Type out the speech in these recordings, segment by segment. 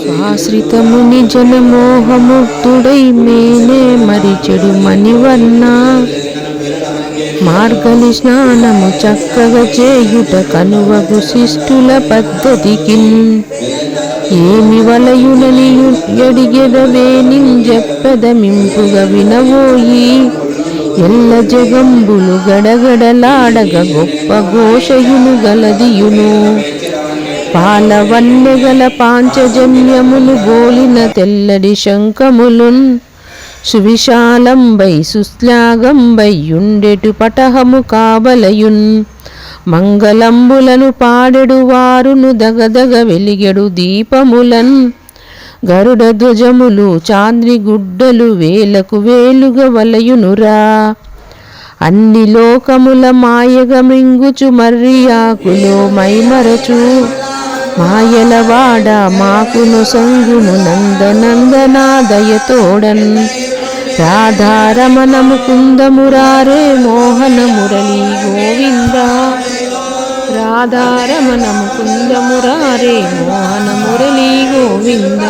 స్వాశ్రితముని జనమోహముగ్ధుడై మేనే మరిచెడు మణివర్ణ మార్గలి స్నానము చక్కగా చేయుట కనువగు శిష్టుల పద్ధతికిన్ ఏమి వలయునని ఎడిగెదవేనింజెప్పెదమింపుగ వినవోయి ఎల్ల జగంబులు గడగడలాడగ గొప్ప ఘోషయును గలదియును పాలవన్నెగల పాంచజన్యములు బోలిన తెల్లడి శంఖములున్ సువిశాలంబై సుశ్లాఘంబై యుండెటు పటహము కాబలయున్ మంగళంబులను పాడెడు వారును దగదగ వెలిగెడు దీపములన్ గరుడ ధ్వజములు చాంద్రి గుడ్డలు వేలకు వేలుగ వలయునురా అన్ని లోకముల మాయగ మృంగుచు మర్రియాకులో మైమరచు మాయలవాడ మాకును సంగును నందనందనాదయతోడన్ రాధారమణ ముకుందమురారే మోహన మురళీ గోవింద రాధారమణ ముకుందమురారే మోహన మురళీ గోవింద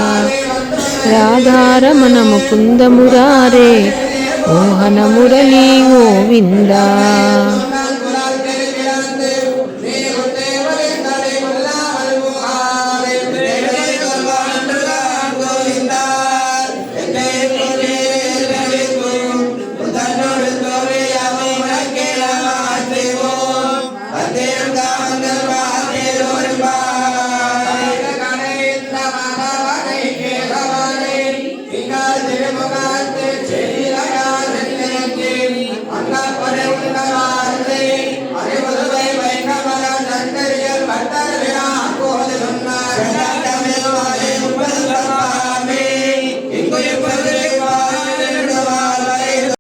రాధారమణ ముకుందమురారే మోహన మురళీ గోవింద. Thank you.